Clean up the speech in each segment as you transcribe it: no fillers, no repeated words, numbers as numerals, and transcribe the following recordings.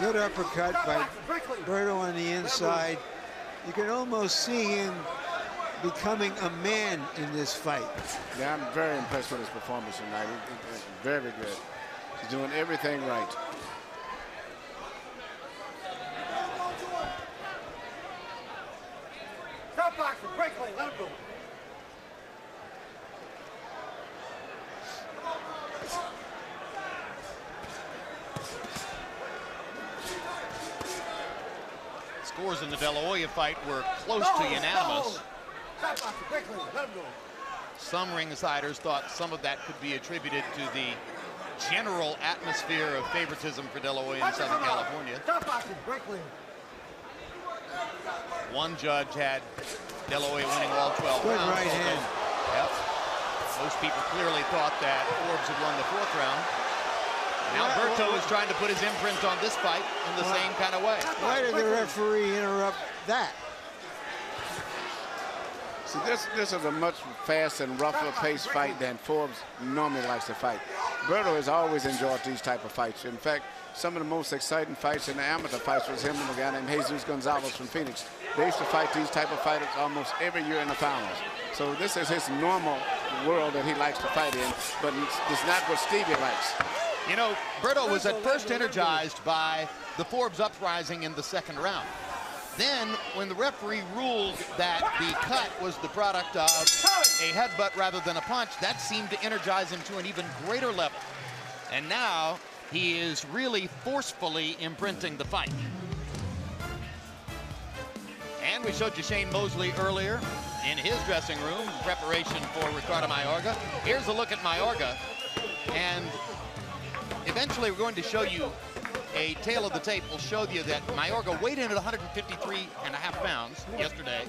Good uppercut by Berto on the inside. You can almost see him becoming a man in this fight. Yeah, I'm very impressed with his performance tonight. He's very good. He's doing everything right. Stop boxing, break lane, let him go. Scores in the De La Hoya fight were close to unanimous. Stop boxing, break lane, let him go. Some ringsiders thought some of that could be attributed to the general atmosphere of favoritism for De La Hoya in Southern California. Stop boxing, break lane. One judge had De La Hoya winning all 12 Good rounds. right hand. Yep. Most people clearly thought that Forbes had won the 4th round. Now Berto is trying to put his imprint on this fight in the same kind of way. Why did the referee interrupt that? See, this is a much faster and rougher paced fight than Forbes normally likes to fight. Berto has always enjoyed these type of fights. In fact, some of the most exciting fights in the amateur fights was him and a guy named Jesus Gonzalez from Phoenix. They used to fight these type of fighters almost every year in the finals. So this is his normal world that he likes to fight in, but it's not what Stevie likes. You know, Berto was at first energized by the Forbes uprising in the 2nd round. Then, when the referee ruled that the cut was the product of a headbutt rather than a punch, that seemed to energize him to an even greater level. And now, he is really forcefully imprinting the fight. And we showed you Shane Mosley earlier in his dressing room in preparation for Ricardo Mayorga. Here's a look at Mayorga. And eventually, we're going to show you a tail of the tape. Will show you that Mayorga weighed in at 153.5 pounds yesterday,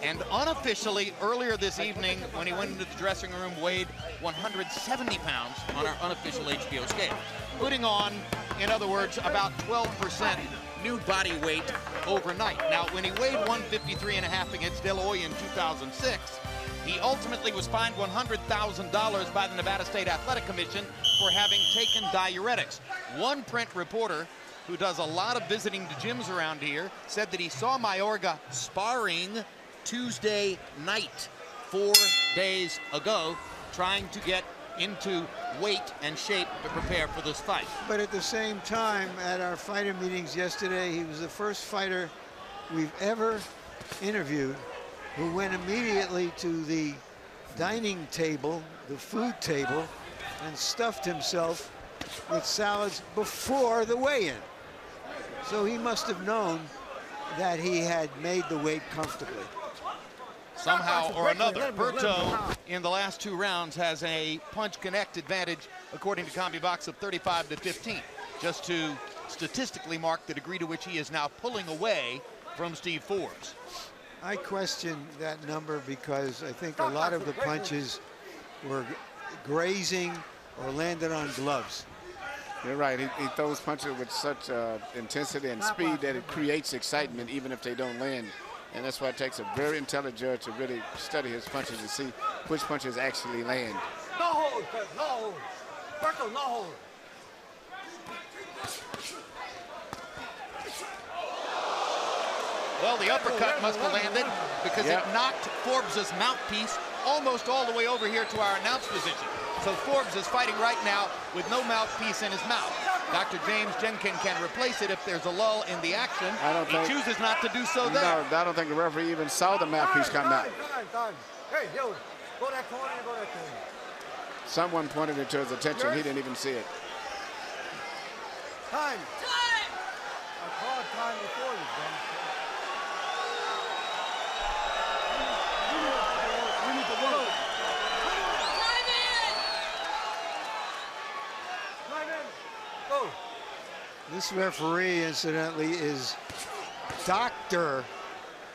and unofficially earlier this evening when he went into the dressing room weighed 170 pounds on our unofficial HBO scale, putting on, in other words, about 12% new body weight overnight. Now, when he weighed 153.5 against De La Hoya in 2006, he ultimately was fined $100,000 by the Nevada State Athletic Commission for having taken diuretics. One print reporter who does a lot of visiting to gyms around here said that he saw Mayorga sparring Tuesday night, 4 days ago, trying to get into weight and shape to prepare for this fight. But at the same time, at our fighter meetings yesterday, he was the first fighter we've ever interviewed who went immediately to the dining table, the food table, and stuffed himself with salads before the weigh-in. So he must have known that he had made the weight comfortably. Somehow or another, Berto in the last 2 rounds has a punch connect advantage, according to CombiBox, of 35-15, just to statistically mark the degree to which he is now pulling away from Steve Forbes. I question that number because I think a lot of the punches were grazing or landed on gloves. You're right. He throws punches with such intensity and speed that it creates excitement even if they don't land. And that's why it takes a very intelligent judge to really study his punches and see which punches actually land. No hold, no hold. Berto, no hold. Well, the uppercut must have landed because it knocked Forbes' mouthpiece almost all the way over here to our announce position. So Forbes is fighting right now with no mouthpiece in his mouth. Dr. James Jenkin can replace it if there's a lull in the action. He chooses not to do so there. No, I don't think the referee even saw the mouthpiece come out. Hey, yo, go that corner and go that corner. Someone pointed it to his attention. He didn't even see it. Time. I called time before you, Ben. We need to work. Go. This referee, incidentally, is Dr.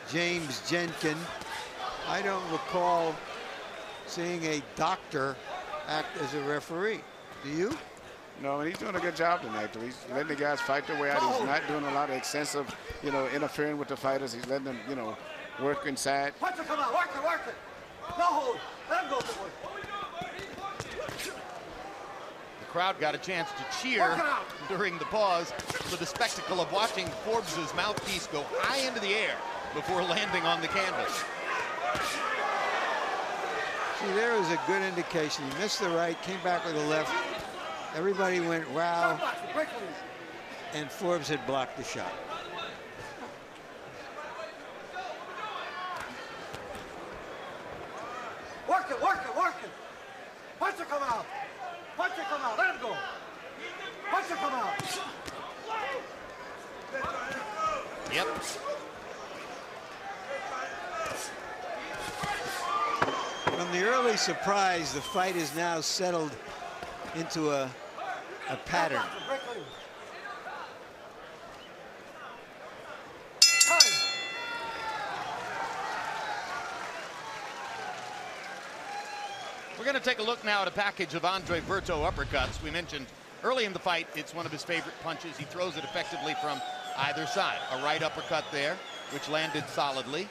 James Jenkin. I don't recall seeing a doctor act as a referee. Do you? No, and he's doing a good job tonight. He's letting the guys fight their way out. He's not doing a lot of excessive, interfering with the fighters. He's letting them, work inside. Punch it, come on, work it. No hold. Let him go, boy. crowd got a chance to cheer during the pause for the spectacle of watching Forbes' mouthpiece go high into the air before landing on the canvas. See, there was a good indication. He missed the right, came back with the left. Everybody went, wow. And Forbes had blocked the shot. Work it, work it, work it. Punch it, come out. Punch it, come out. Let him go. Punch it, come out. Yep. From the early surprise, the fight is now settled into a pattern. We're going to take a look now at a package of Andre Berto uppercuts. We mentioned early in the fight, it's one of his favorite punches. He throws it effectively from either side. A right uppercut there, which landed solidly.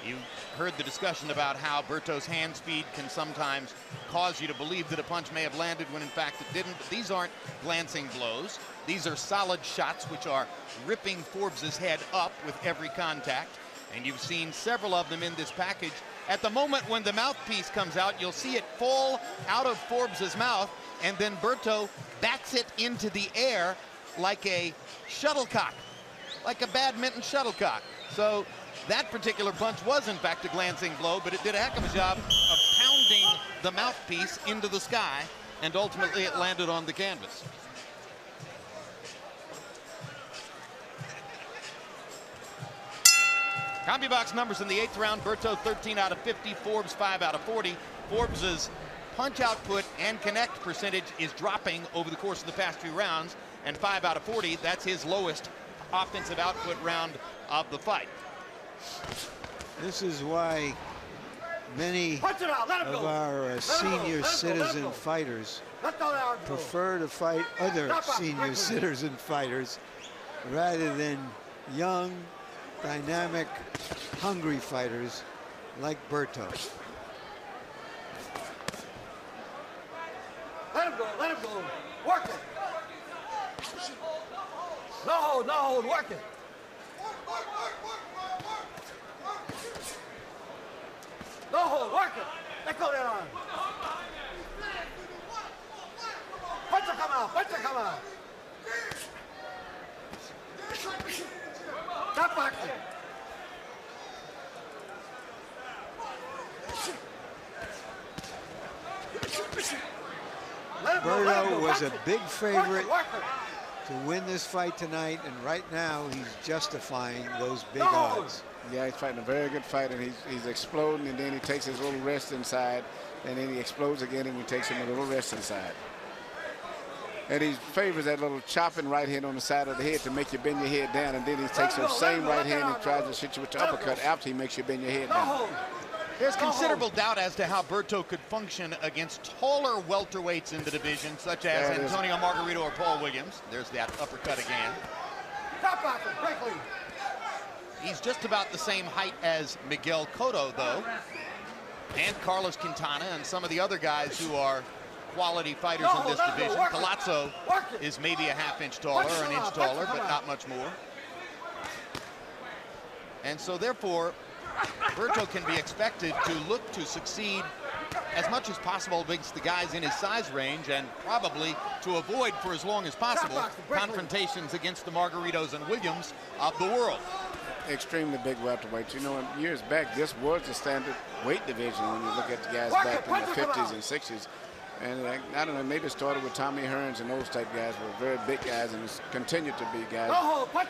You heard the discussion about how Berto's hand speed can sometimes cause you to believe that a punch may have landed when in fact it didn't. But these aren't glancing blows. These are solid shots which are ripping Forbes' head up with every contact. And you've seen several of them in this package. At the moment when the mouthpiece comes out, you'll see it fall out of Forbes' mouth, and then Berto bats it into the air like a shuttlecock, like a badminton shuttlecock. So that particular punch was in fact a glancing blow, but it did a heck of a job of pounding the mouthpiece into the sky, and ultimately it landed on the canvas. CompuBox numbers in the 8th round: Berto 13 out of 50, Forbes 5 out of 40. Forbes' punch output and connect percentage is dropping over the course of the past few rounds, and 5 out of 40, that's his lowest offensive output round of the fight. This is why many of our senior citizen fighters prefer to fight other senior citizen fighters rather than young, dynamic, hungry fighters like Berto. Let him go, let him go. Work it. No hold, no hold, work it. No hold, work it. Let go that arm. Punch it, come out, punch it, come out. Stop boxing. Berto was a big favorite to win this fight tonight, and right now he's justifying those big odds. Yeah, he's fighting a very good fight, and he's exploding, and then he takes his little rest inside, and then he explodes again, and he takes him a little rest inside. And he favors that little chopping right hand on the side of the head to make you bend your head down, and then he takes the same right hand and tries to hit you with the uppercut after he makes you bend your head down. There's considerable doubt as to how Berto could function against taller welterweights in the division, such as Antonio Margarito or Paul Williams. There's that uppercut again. He's just about the same height as Miguel Cotto, though, and Carlos Quintana and some of the other guys who are quality fighters in this division. Palazzo is maybe a half-inch taller, an inch taller, but not much more. And so therefore, Berto can be expected to look to succeed as much as possible against the guys in his size range, and probably to avoid for as long as possible confrontations against the Margaritos and Williams of the world. Extremely big welterweights. You know, years back, this was the standard weight division when you look at the guys back in the 50s and 60s. And I don't know, maybe it started with Tommy Hearns, and those type guys were very big guys, and it's continued to be guys.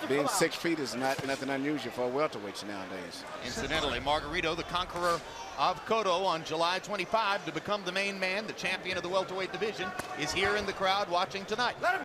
Being 6 feet is nothing unusual for welterweights nowadays. Incidentally, Margarito, the conqueror of Cotto on July 25 to become the main man, the champion of the welterweight division, is here in the crowd watching tonight.